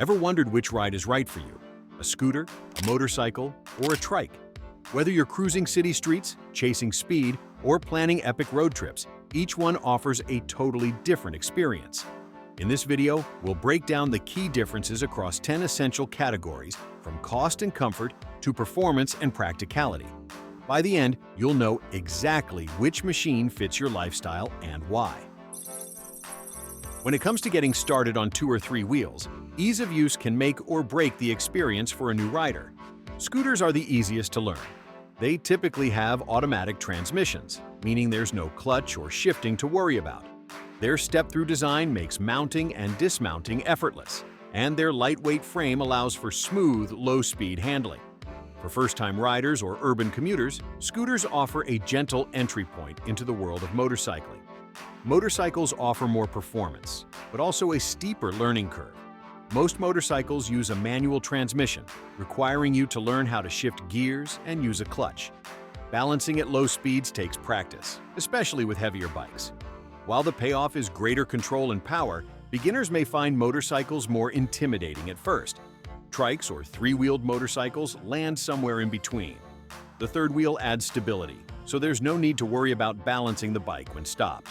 Ever wondered which ride is right for you? A scooter, a motorcycle, or a trike? Whether you're cruising city streets, chasing speed, or planning epic road trips, each one offers a totally different experience. In this video, we'll break down the key differences across 10 essential categories, from cost and comfort to performance and practicality. By the end, you'll know exactly which machine fits your lifestyle and why. When it comes to getting started on 2 or 3 wheels, ease of use can make or break the experience for a new rider. Scooters are the easiest to learn. They typically have automatic transmissions, meaning there's no clutch or shifting to worry about. Their step-through design makes mounting and dismounting effortless, and their lightweight frame allows for smooth, low-speed handling. For first-time riders or urban commuters, scooters offer a gentle entry point into the world of motorcycling. Motorcycles offer more performance, but also a steeper learning curve. Most motorcycles use a manual transmission, requiring you to learn how to shift gears and use a clutch. Balancing at low speeds takes practice, especially with heavier bikes. While the payoff is greater control and power, beginners may find motorcycles more intimidating at first. Trikes or 3-wheeled motorcycles land somewhere in between. The third wheel adds stability, so there's no need to worry about balancing the bike when stopped.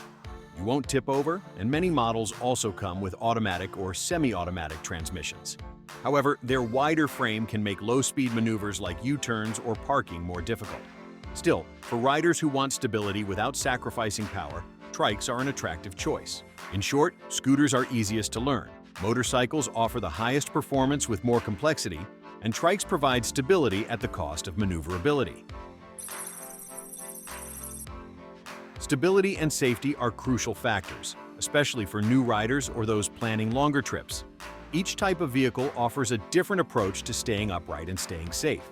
You won't tip over, and many models also come with automatic or semi-automatic transmissions. However, their wider frame can make low-speed maneuvers like U-turns or parking more difficult. Still, for riders who want stability without sacrificing power, trikes are an attractive choice. In short, scooters are easiest to learn, motorcycles offer the highest performance with more complexity, and trikes provide stability at the cost of maneuverability. Stability and safety are crucial factors, especially for new riders or those planning longer trips. Each type of vehicle offers a different approach to staying upright and staying safe.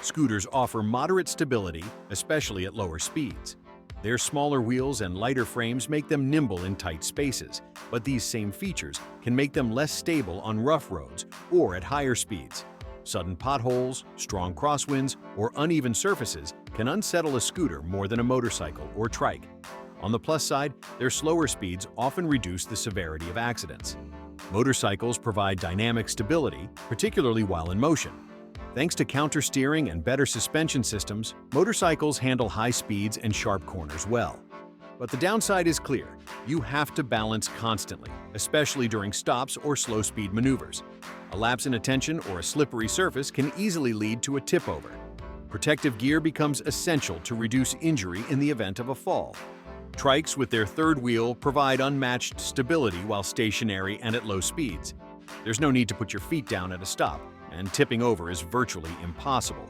Scooters offer moderate stability, especially at lower speeds. Their smaller wheels and lighter frames make them nimble in tight spaces, but these same features can make them less stable on rough roads or at higher speeds. Sudden potholes, strong crosswinds, or uneven surfaces can unsettle a scooter more than a motorcycle or trike. On the plus side, their slower speeds often reduce the severity of accidents. Motorcycles provide dynamic stability, particularly while in motion. Thanks to counter-steering and better suspension systems, motorcycles handle high speeds and sharp corners well. But the downside is clear. You have to balance constantly, especially during stops or slow-speed maneuvers. A lapse in attention or a slippery surface can easily lead to a tip-over. Protective gear becomes essential to reduce injury in the event of a fall. Trikes with their third wheel provide unmatched stability while stationary and at low speeds. There's no need to put your feet down at a stop, and tipping over is virtually impossible.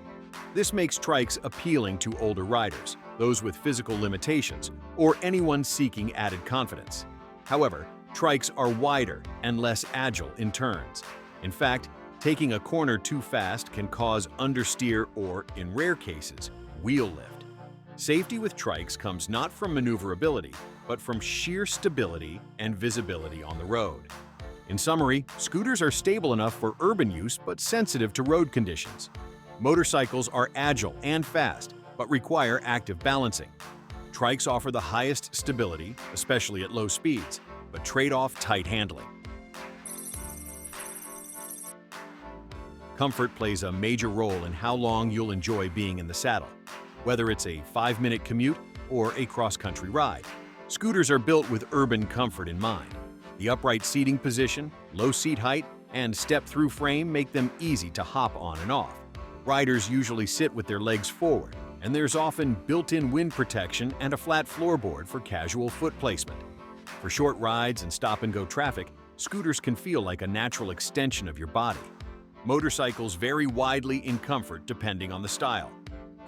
This makes trikes appealing to older riders, those with physical limitations, or anyone seeking added confidence. However, trikes are wider and less agile in turns. In fact, taking a corner too fast can cause understeer or, in rare cases, wheel lift. Safety with trikes comes not from maneuverability, but from sheer stability and visibility on the road. In summary, scooters are stable enough for urban use but sensitive to road conditions. Motorcycles are agile and fast, but require active balancing. Trikes offer the highest stability, especially at low speeds, but trade off tight handling. Comfort plays a major role in how long you'll enjoy being in the saddle. Whether it's a 5-minute commute or a cross-country ride, scooters are built with urban comfort in mind. The upright seating position, low seat height, and step-through frame make them easy to hop on and off. Riders usually sit with their legs forward, and there's often built-in wind protection and a flat floorboard for casual foot placement. For short rides and stop-and-go traffic, scooters can feel like a natural extension of your body. Motorcycles vary widely in comfort depending on the style.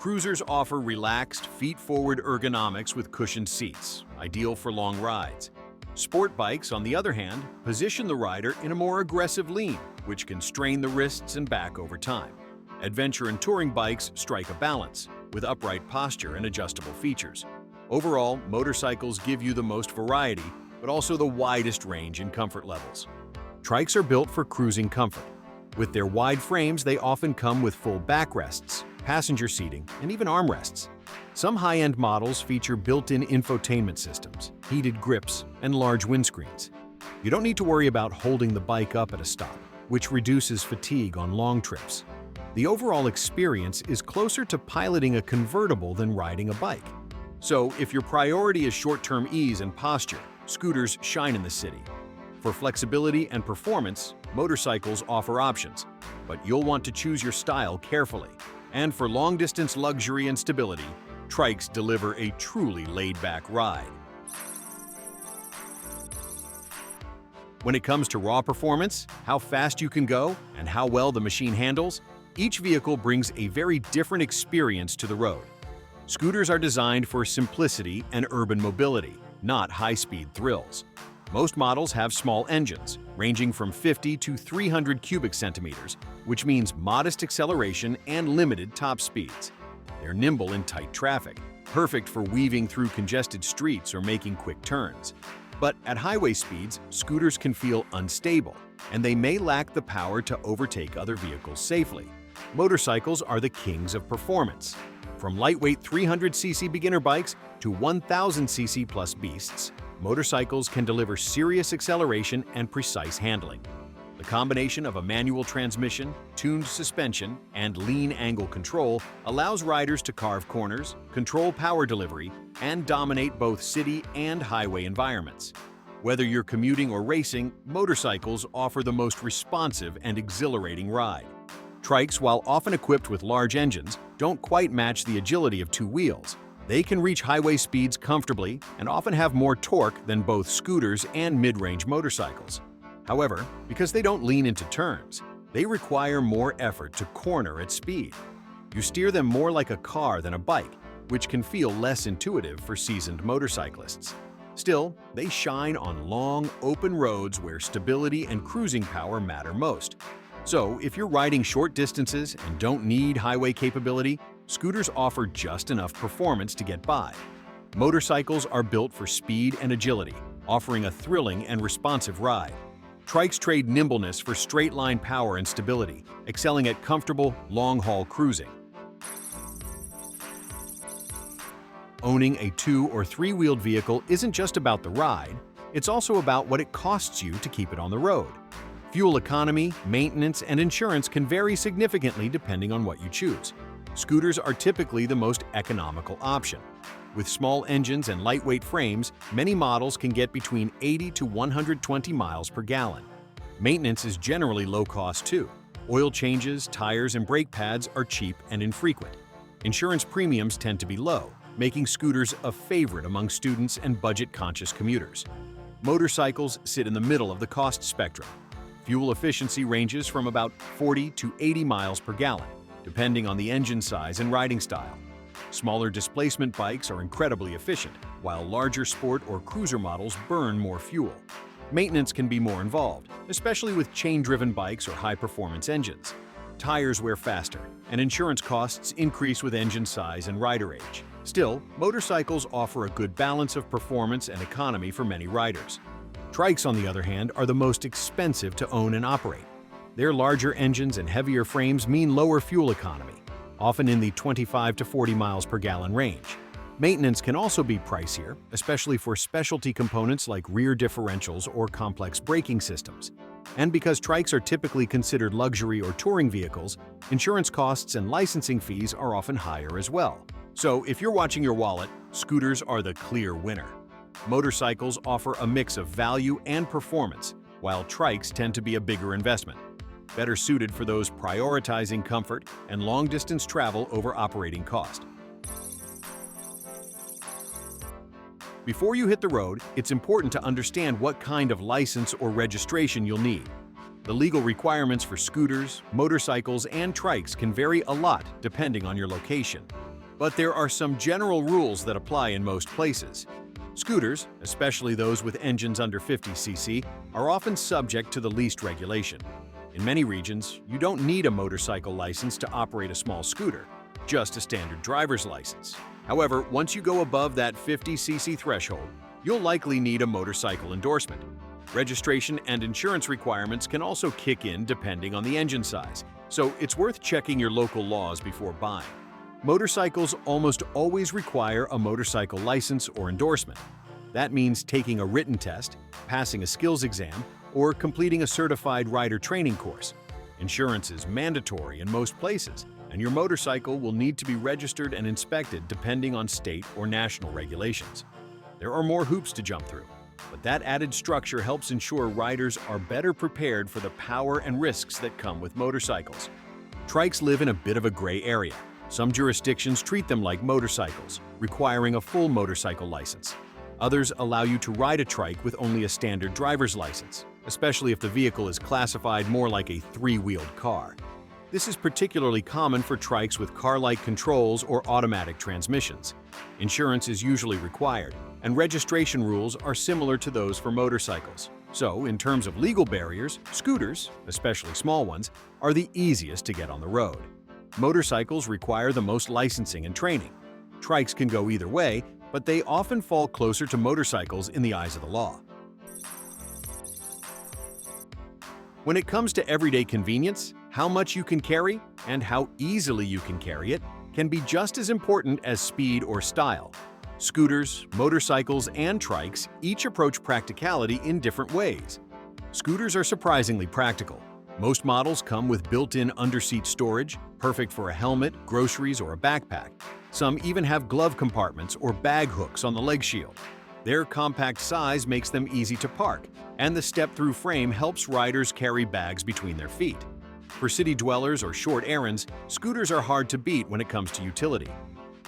Cruisers offer relaxed, feet-forward ergonomics with cushioned seats, ideal for long rides. Sport bikes, on the other hand, position the rider in a more aggressive lean, which can strain the wrists and back over time. Adventure and touring bikes strike a balance, with upright posture and adjustable features. Overall, motorcycles give you the most variety, but also the widest range in comfort levels. Trikes are built for cruising comfort. With their wide frames, they often come with full backrests, passenger seating, and even armrests. Some high-end models feature built-in infotainment systems, heated grips, and large windscreens. You don't need to worry about holding the bike up at a stop. which reduces fatigue on long trips. The overall experience is closer to piloting a convertible than riding a bike. So, if your priority is short-term ease and posture, scooters shine in the city. For flexibility and performance, motorcycles offer options, but you'll want to choose your style carefully. And for long-distance luxury and stability, Trikes deliver a truly laid-back ride. When it comes to raw performance, how fast you can go, and how well the machine handles, each vehicle brings a very different experience to the road. Scooters are designed for simplicity and urban mobility, not high-speed thrills. Most models have small engines, ranging from 50 to 300 cubic centimeters, which means modest acceleration and limited top speeds. They're nimble in tight traffic, perfect for weaving through congested streets or making quick turns. But at highway speeds, scooters can feel unstable, and they may lack the power to overtake other vehicles safely. Motorcycles are the kings of performance. From lightweight 300cc beginner bikes to 1000cc plus beasts, motorcycles can deliver serious acceleration and precise handling. The combination of a manual transmission, tuned suspension, and lean angle control allows riders to carve corners, control power delivery, and dominate both city and highway environments. Whether you're commuting or racing, motorcycles offer the most responsive and exhilarating ride. Trikes, while often equipped with large engines, don't quite match the agility of two wheels. They can reach highway speeds comfortably and often have more torque than both scooters and mid-range motorcycles. However, because they don't lean into turns, they require more effort to corner at speed. You steer them more like a car than a bike, which can feel less intuitive for seasoned motorcyclists. Still, they shine on long, open roads where stability and cruising power matter most. So, if you're riding short distances and don't need highway capability, scooters offer just enough performance to get by. Motorcycles are built for speed and agility, offering a thrilling and responsive ride. Trikes trade nimbleness for straight-line power and stability, excelling at comfortable, long-haul cruising. Owning a 2- or 3-wheeled vehicle isn't just about the ride, it's also about what it costs you to keep it on the road. Fuel economy, maintenance, and insurance can vary significantly depending on what you choose. Scooters are typically the most economical option. With small engines and lightweight frames, many models can get between 80 to 120 miles per gallon. Maintenance is generally low cost too. Oil changes, tires, and brake pads are cheap and infrequent. Insurance premiums tend to be low, making scooters a favorite among students and budget-conscious commuters. Motorcycles sit in the middle of the cost spectrum. Fuel efficiency ranges from about 40 to 80 miles per gallon, depending on the engine size and riding style. Smaller displacement bikes are incredibly efficient, while larger sport or cruiser models burn more fuel. Maintenance can be more involved, especially with chain-driven bikes or high-performance engines. Tires wear faster, and insurance costs increase with engine size and rider age. Still, motorcycles offer a good balance of performance and economy for many riders. Trikes, on the other hand, are the most expensive to own and operate. Their larger engines and heavier frames mean lower fuel economy, often in the 25 to 40 miles per gallon range. Maintenance can also be pricier, especially for specialty components like rear differentials or complex braking systems. And because Trikes are typically considered luxury or touring vehicles, insurance costs and licensing fees are often higher as well. So if you're watching your wallet, scooters are the clear winner. Motorcycles offer a mix of value and performance, while Trikes tend to be a bigger investment, better suited for those prioritizing comfort and long-distance travel over operating cost. Before you hit the road, it's important to understand what kind of license or registration you'll need. The legal requirements for scooters, motorcycles, and Trikes can vary a lot depending on your location. But there are some general rules that apply in most places. Scooters, especially those with engines under 50cc, are often subject to the least regulation. In many regions, you don't need a motorcycle license to operate a small scooter, just a standard driver's license. However, once you go above that 50cc threshold, you'll likely need a motorcycle endorsement. Registration and insurance requirements can also kick in depending on the engine size, so it's worth checking your local laws before buying. Motorcycles almost always require a motorcycle license or endorsement. That means taking a written test, passing a skills exam, or completing a certified rider training course. Insurance is mandatory in most places, and your motorcycle will need to be registered and inspected depending on state or national regulations. There are more hoops to jump through, but that added structure helps ensure riders are better prepared for the power and risks that come with motorcycles. Trikes live in a bit of a gray area. Some jurisdictions treat them like motorcycles, requiring a full motorcycle license. Others allow you to ride a trike with only a standard driver's license, especially if the vehicle is classified more like a three-wheeled car. This is particularly common for trikes with car-like controls or automatic transmissions. Insurance is usually required, and registration rules are similar to those for motorcycles. So, in terms of legal barriers, scooters, especially small ones, are the easiest to get on the road. Motorcycles require the most licensing and training. Trikes can go either way, but they often fall closer to motorcycles in the eyes of the law. When it comes to everyday convenience, how much you can carry and how easily you can carry it can be just as important as speed or style. Scooters, motorcycles, and trikes each approach practicality in different ways. Scooters are surprisingly practical. Most models come with built-in underseat storage, perfect for a helmet, groceries, or a backpack. Some even have glove compartments or bag hooks on the leg shield. Their compact size makes them easy to park, and the step-through frame helps riders carry bags between their feet. For city dwellers or short errands, scooters are hard to beat when it comes to utility.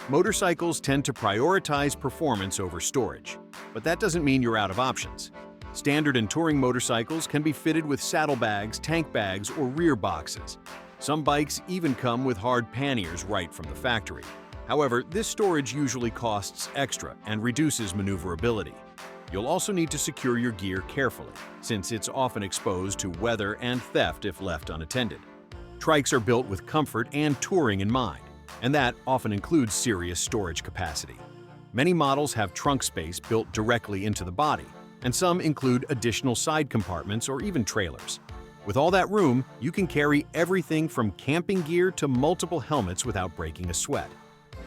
Motorcycles tend to prioritize performance over storage, but that doesn't mean you're out of options. Standard and touring motorcycles can be fitted with saddlebags, tank bags, or rear boxes. Some bikes even come with hard panniers right from the factory. However, this storage usually costs extra and reduces maneuverability. You'll also need to secure your gear carefully, since it's often exposed to weather and theft if left unattended. Trikes are built with comfort and touring in mind, and that often includes serious storage capacity. Many models have trunk space built directly into the body, and some include additional side compartments or even trailers. With all that room, you can carry everything from camping gear to multiple helmets without breaking a sweat.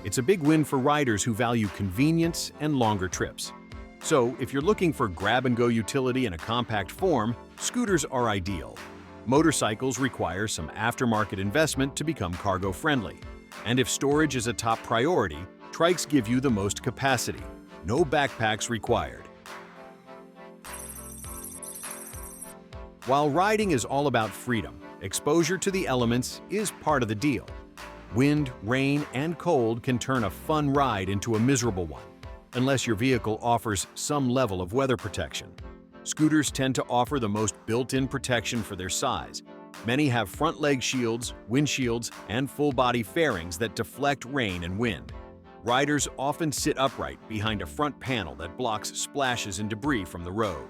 It's a big win for riders who value convenience and longer trips. So, if you're looking for grab-and-go utility in a compact form, scooters are ideal. Motorcycles require some aftermarket investment to become cargo-friendly. And if storage is a top priority, trikes give you the most capacity. No backpacks required. While riding is all about freedom, exposure to the elements is part of the deal. Wind, rain, and cold can turn a fun ride into a miserable one, unless your vehicle offers some level of weather protection. Scooters tend to offer the most built-in protection for their size. Many have front leg shields, windshields, and full-body fairings that deflect rain and wind. Riders often sit upright behind a front panel that blocks splashes and debris from the road.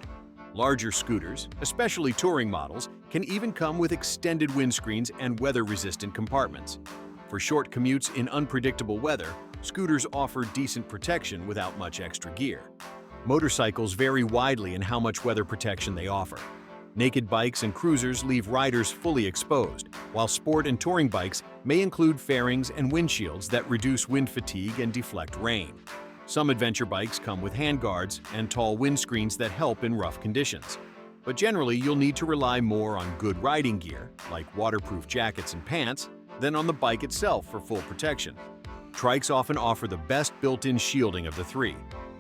Larger scooters, especially touring models, can even come with extended windscreens and weather-resistant compartments. For short commutes in unpredictable weather, scooters offer decent protection without much extra gear. Motorcycles vary widely in how much weather protection they offer. Naked bikes and cruisers leave riders fully exposed, while sport and touring bikes may include fairings and windshields that reduce wind fatigue and deflect rain. Some adventure bikes come with handguards and tall windscreens that help in rough conditions. But generally, you'll need to rely more on good riding gear, like waterproof jackets and pants, than on the bike itself for full protection. Trikes often offer the best built-in shielding of the three.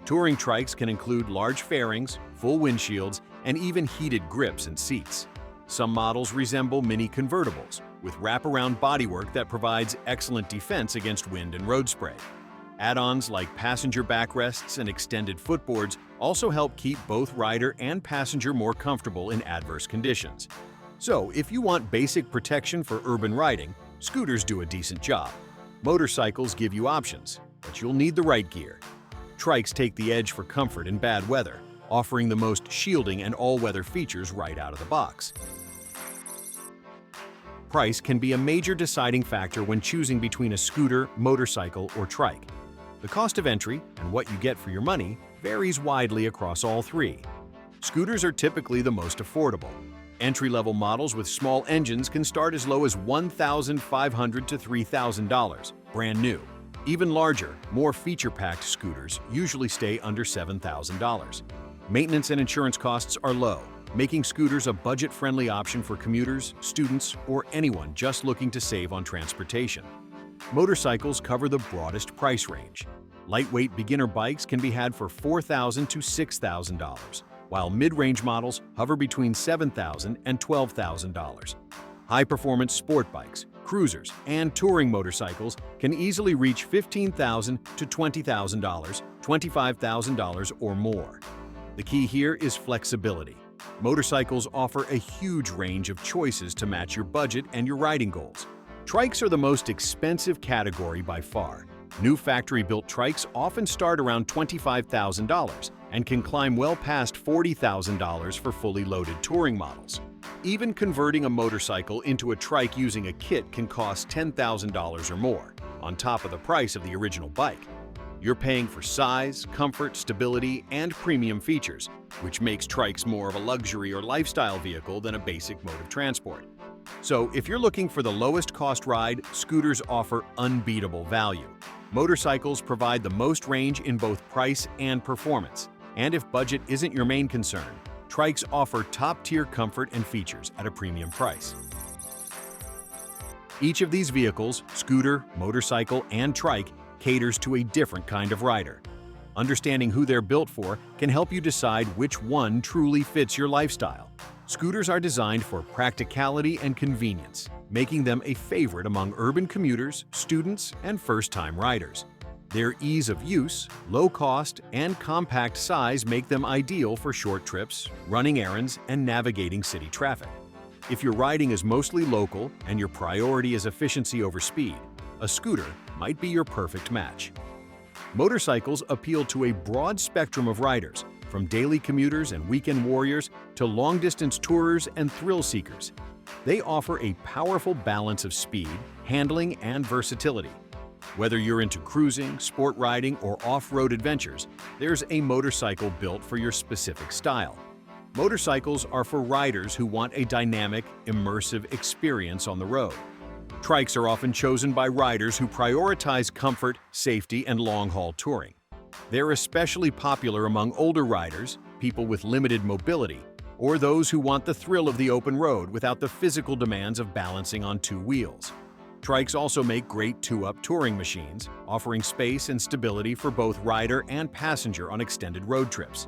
Touring trikes can include large fairings, full windshields, and even heated grips and seats. Some models resemble mini convertibles, with wraparound bodywork that provides excellent defense against wind and road spray. Add-ons like passenger backrests and extended footboards also help keep both rider and passenger more comfortable in adverse conditions. So, if you want basic protection for urban riding, scooters do a decent job. Motorcycles give you options, but you'll need the right gear. Trikes take the edge for comfort in bad weather, offering the most shielding and all-weather features right out of the box. Price can be a major deciding factor when choosing between a scooter, motorcycle, or trike. The cost of entry and what you get for your money varies widely across all three. Scooters are typically the most affordable. Entry-level models with small engines can start as low as $1,500 to $3,000, brand new. Even larger, more feature-packed scooters usually stay under $7,000. Maintenance and insurance costs are low, making scooters a budget-friendly option for commuters, students, or anyone just looking to save on transportation. Motorcycles cover the broadest price range. Lightweight beginner bikes can be had for $4,000 to $6,000, while mid-range models hover between $7,000 and $12,000. High-performance sport bikes, cruisers, and touring motorcycles can easily reach $15,000 to $20,000, $25,000 or more. The key here is flexibility. Motorcycles offer a huge range of choices to match your budget and your riding goals. Trikes are the most expensive category by far. New factory-built trikes often start around $25,000 and can climb well past $40,000 for fully loaded touring models. Even converting a motorcycle into a trike using a kit can cost $10,000 or more, on top of the price of the original bike. You're paying for size, comfort, stability, and premium features, which makes trikes more of a luxury or lifestyle vehicle than a basic mode of transport. So if you're looking for the lowest cost ride, scooters offer unbeatable value. Motorcycles provide the most range in both price and performance. And if budget isn't your main concern, Trikes offer top-tier comfort and features at a premium price. Each of these vehicles, scooter, motorcycle, and trike, caters to a different kind of rider. Understanding who they're built for can help you decide which one truly fits your lifestyle. Scooters are designed for practicality and convenience, making them a favorite among urban commuters, students, and first-time riders. Their ease of use, low cost, and compact size make them ideal for short trips, running errands, and navigating city traffic. If your riding is mostly local and your priority is efficiency over speed, a scooter might be your perfect match. Motorcycles appeal to a broad spectrum of riders, from daily commuters and weekend warriors to long-distance tourers and thrill seekers. They offer a powerful balance of speed, handling, and versatility. Whether you're into cruising, sport riding, or off-road adventures, there's a motorcycle built for your specific style. Motorcycles are for riders who want a dynamic, immersive experience on the road. Trikes are often chosen by riders who prioritize comfort, safety, and long-haul touring. They're especially popular among older riders, people with limited mobility, or those who want the thrill of the open road without the physical demands of balancing on two wheels. Trikes also make great two-up touring machines, offering space and stability for both rider and passenger on extended road trips.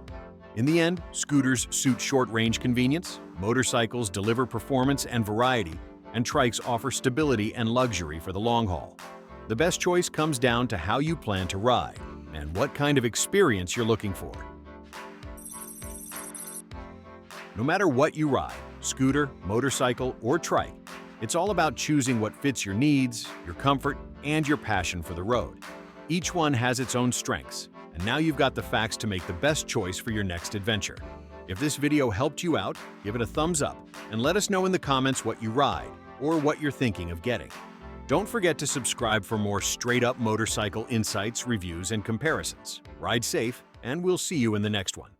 In the end, scooters suit short-range convenience, motorcycles deliver performance and variety, and trikes offer stability and luxury for the long haul. The best choice comes down to how you plan to ride and what kind of experience you're looking for. No matter what you ride, scooter, motorcycle, or trike, it's all about choosing what fits your needs, your comfort, and your passion for the road. Each one has its own strengths, and now you've got the facts to make the best choice for your next adventure. If this video helped you out, give it a thumbs up and let us know in the comments what you ride or what you're thinking of getting. Don't forget to subscribe for more straight-up motorcycle insights, reviews, and comparisons. Ride safe, and we'll see you in the next one.